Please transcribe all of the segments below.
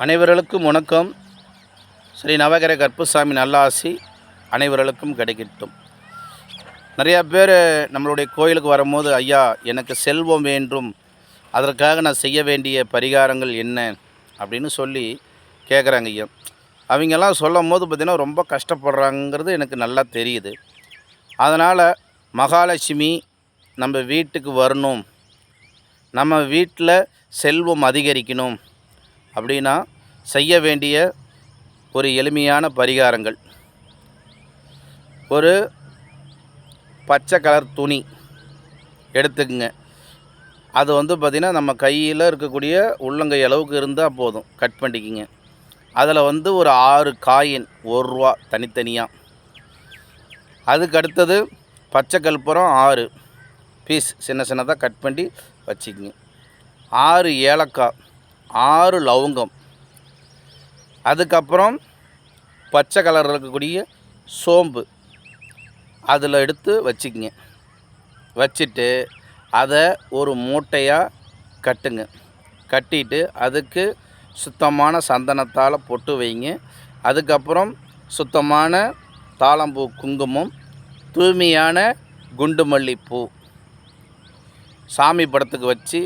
அனைவர்களுக்கும் வணக்கம். ஸ்ரீ நவகிர கருப்பசாமி நல்லாசி அனைவர்களுக்கும் கிடைக்கட்டும். நிறையா பேர் நம்மளுடைய கோயிலுக்கு வரும்போது, ஐயா எனக்கு செல்வம் வேண்டும், அதற்காக நான் செய்ய வேண்டிய பரிகாரங்கள் என்ன அப்படின்னு சொல்லி கேட்குறாங்க ஐயா. அவங்கெல்லாம் சொல்லும் போது பார்த்திங்கன்னா ரொம்ப கஷ்டப்படுறாங்கிறது எனக்கு நல்லா தெரியுது. அதனால் மகாலட்சுமி நம்ம வீட்டுக்கு வரணும், நம்ம வீட்டில் செல்வம் அதிகரிக்கணும் அப்படின்னா செய்ய வேண்டிய ஒரு எளிமையான பரிகாரங்கள். ஒரு பச்சை கலர் துணி எடுத்துக்குங்க. அது பார்த்திங்கன்னா நம்ம கையில் இருக்கக்கூடிய உள்ளங்கை அளவுக்கு இருந்தால் போதும், கட் பண்ணிக்கிங்க. அதில் ஒரு 6 காயின் ரூபா தனித்தனியாக. அதுக்கு அடுத்தது பச்சை கற்பூரம் 6 பீஸ் சின்ன சின்னதாக கட் பண்ணி வச்சுக்கிங்க. 6 ஏலக்காய், 6 லவங்கம். அதுக்கப்புறம் பச்சை கலரில் இருக்கக்கூடிய சோம்பு அதில் எடுத்து வச்சுக்கிங்க. வச்சுட்டு அதை ஒரு மூட்டையாக கட்டுங்க. கட்டிட்டு அதுக்கு சுத்தமான சந்தனத்தால் பொட்டு வைங்க. அதுக்கப்புறம் சுத்தமான தாழம்பூ குங்குமம், தூய்மையான குண்டு மல்லிப்பூ சாமி படத்துக்கு வச்சு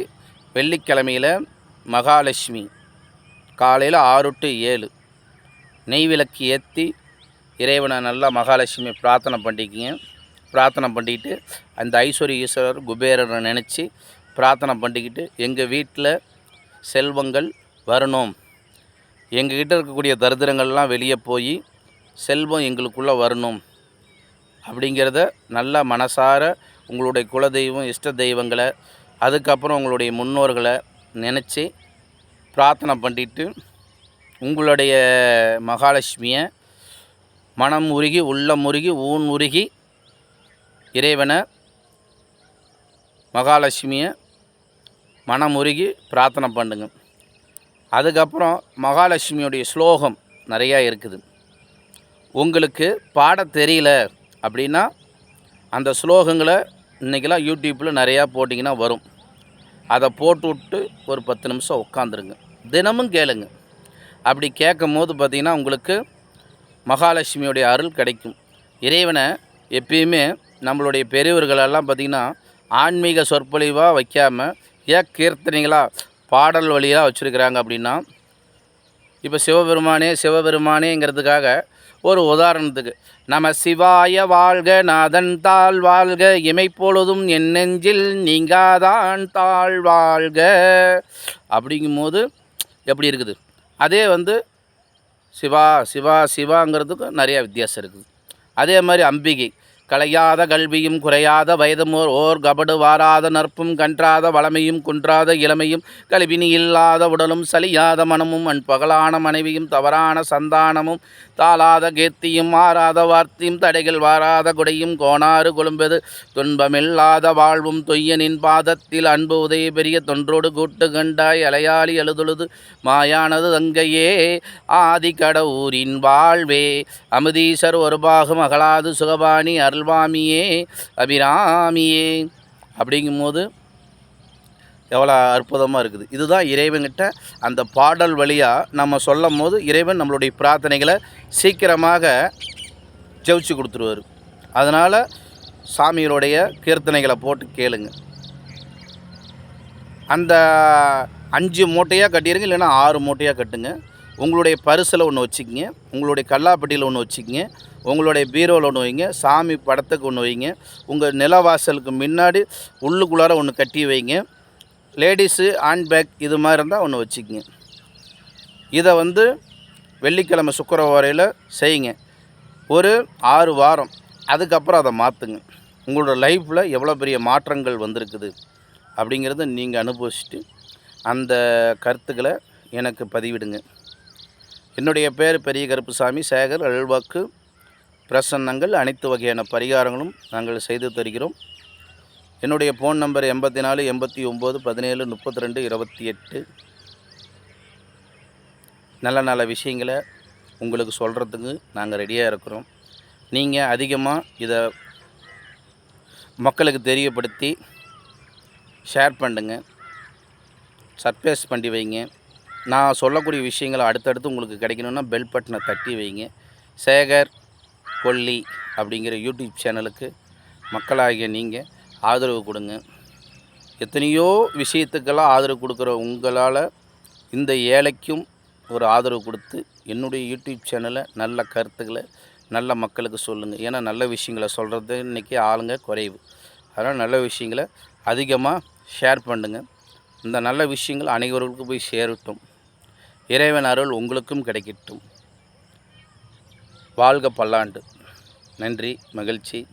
வெள்ளிக்கிழமையில் மகாலட்சுமி காலையில் 6 to 7 நெய் விளக்கு ஏற்றி இறைவனை நல்லா மகாலட்சுமி பிரார்த்தனை பண்ணிக்கிங்க. பிரார்த்தனை பண்ணிக்கிட்டு அந்த ஐஸ்வர்ய ஈஸ்வரர் குபேரரை நினச்சி பிரார்த்தனை பண்ணிக்கிட்டு, எங்கள் வீட்டில் செல்வங்கள் வரணும், எங்ககிட்ட இருக்கக்கூடிய தரித்திரங்கள்லாம் வெளியே போய் செல்வம் எங்களுக்குள்ளே வரணும் அப்படிங்கிறத நல்லா மனசார உங்களுடைய குலதெய்வம், இஷ்ட தெய்வங்களை, அதுக்கப்புறம் உங்களுடைய முன்னோர்களை நினச்சி பிரார்த்தனை பண்ணிட்டு உங்களுடைய மகாலட்சுமியை மனம் உருகி, உள்ளம் உருகி, ஊன் உருகி இறைவனை மகாலட்சுமியை மனம் உருகி பிரார்த்தனை பண்ணுங்க. அதுக்கப்புறம் மகாலட்சுமியுடைய ஸ்லோகம் நிறையா இருக்குது. உங்களுக்கு பாட தெரியல அப்படின்னா அந்த ஸ்லோகங்களை இன்றைக்கெல்லாம் யூடியூப்பில் நிறையா போட்டிங்கன்னா வரும். அதை போட்டு விட்டு ஒரு 10 நிமிஷம் உட்காந்துருங்க. தினமும் கேளுங்க. அப்படி கேட்கும் போது பார்த்திங்கன்னா உங்களுக்கு மகாலட்சுமியுடைய அருள் கிடைக்கும். இறைவனை எப்பயுமே நம்மளுடைய பெரியவர்களெல்லாம் பார்த்திங்கன்னா ஆன்மீக சொற்பொழிவாக வைக்காமல் ஏன் கீர்த்தனைகளாக பாடல் வழியாக வச்சுருக்கிறாங்க அப்படின்னா, இப்போ சிவபெருமானேங்கிறதுக்காக ஒரு உதாரணத்துக்கு, நம சிவாய வாழ்க, நாதன் தாழ் வாழ்க, இமைப்பொழுதும் என் நெஞ்சில் நீங்காதான் தாழ் வாழ்க அப்படிங்கும்போது எப்படி இருக்குது. அதே சிவா சிவா சிவாங்கிறதுக்கு நிறையா வித்தியாசம் இருக்குது. அதே மாதிரி அம்பிகை, கலையாத கல்வியும் குறையாத வயதுமோர் ஓர் கபடு வாராத நற்பும் கன்றாத வளமையும் குன்றாத இளமையும் கல்வினி இல்லாத உடலும் சலியாத மனமும் பகலான மனைவியும் தவறான சந்தானமும் தாளாத கேத்தியும் மாறாத வார்த்தையும் தடைகள் வாராத குடையும் கோணாறு கொழும்பது துன்பமில்லாத வாழ்வும் தொய்யனின் பாதத்தில் அன்பு உதய பெரிய தொன்றோடு கூட்டு கண்டாய் அலையாளி எழுதுழுது மாயானது தங்கையே ஆதி கடவுரின் வாழ்வே அமுதீசர் ஒரு பாகம் அகலாது சுகபாணி அருள்வாமியே அபிராமியே அப்படிங்கும்போது எவ்வளோ அற்புதமாக இருக்குது. இதுதான் இறைவன்கிட்ட அந்த பாடல் வழியாக நம்ம சொல்லும் போது இறைவன் நம்மளுடைய பிரார்த்தனைகளை சீக்கிரமாக ஜெயிச்சு கொடுத்துருவார். அதனால் சாமிகளுடைய கீர்த்தனைகளை போட்டு கேளுங்க. அந்த 5 மூட்டையாக கட்டிடுங்க, இல்லைன்னா 6 மூட்டையாக கட்டுங்க. உங்களுடைய பரிசில் ஒன்று வச்சுக்கிங்க, உங்களுடைய கல்லாப்பட்டியில் ஒன்று வச்சுக்கிங்க, உங்களுடைய பீரோவில் ஒன்று வைங்க, சாமி படத்துக்கு ஒன்று வைங்க, உங்கள் நிலவாசலுக்கு முன்னாடி உள்ளுக்குள்ளார ஒன்று கட்டி வைங்க. லேடிஸு ஹேண்ட்பேக் இது மாதிரி இருந்தால் ஒன்று வச்சுக்கிங்க. இதை வெள்ளிக்கிழமை சுக்கிரவாரையில் செய்யுங்க. ஒரு 6 வாரம். அதுக்கப்புறம் அதை மாற்றுங்க. உங்களோட லைஃப்பில் எவ்வளோ பெரிய மாற்றங்கள் வந்திருக்குது அப்படிங்கிறத நீங்கள் அனுபவிச்சுட்டு அந்த கருத்துக்களை எனக்கு பதிவிடுங்க. என்னுடைய பேர் பெரிய கருப்புசாமி சேகர். அருள்வாக்கு பிரசன்னங்கள், அனைத்து வகையான பரிகாரங்களும் நாங்கள் செய்து தருகிறோம். என்னுடைய ஃபோன் நம்பர் 84 89 17 32 28. நல்ல நல்ல விஷயங்களை உங்களுக்கு சொல்கிறதுக்கு நாங்கள் ரெடியாக இருக்கிறோம். நீங்கள் அதிகமாக இதை மக்களுக்கு தெரியப்படுத்தி ஷேர் பண்ணுங்க, சர்ப்ரைஸ் பண்ணி வைங்க. நான் சொல்லக்கூடிய விஷயங்களை அடுத்தடுத்து உங்களுக்கு கிடைக்கணுன்னா பெல் பட்டனை தட்டி வைங்க. சேகர் கொல்லி அப்படிங்கிற யூடியூப் சேனலுக்கு மக்களாகிய நீங்கள் ஆதரவு கொடுங்க. எத்தனையோ விஷயத்துக்கெல்லாம் ஆதரவு கொடுக்குற உங்களால் இந்த ஏழைக்கும் ஒரு ஆதரவு கொடுத்து என்னுடைய யூடியூப் சேனலை நல்ல கருத்துக்களை நல்ல மக்களுக்கு சொல்லுங்கள். ஏன்னா நல்ல விஷயங்களை சொல்கிறது இன்றைக்கி ஆளுங்க குறைவு. அதனால் நல்ல விஷயங்களை அதிகமாக ஷேர் பண்ணுங்கள். இந்த நல்ல விஷயங்கள் அனைவருக்கும் போய் சேரட்டும். இறைவன் அருள் உங்களுக்கும் கிடைக்கட்டும். வாழ்க பல்லாண்டு. நன்றி, மகிழ்ச்சி.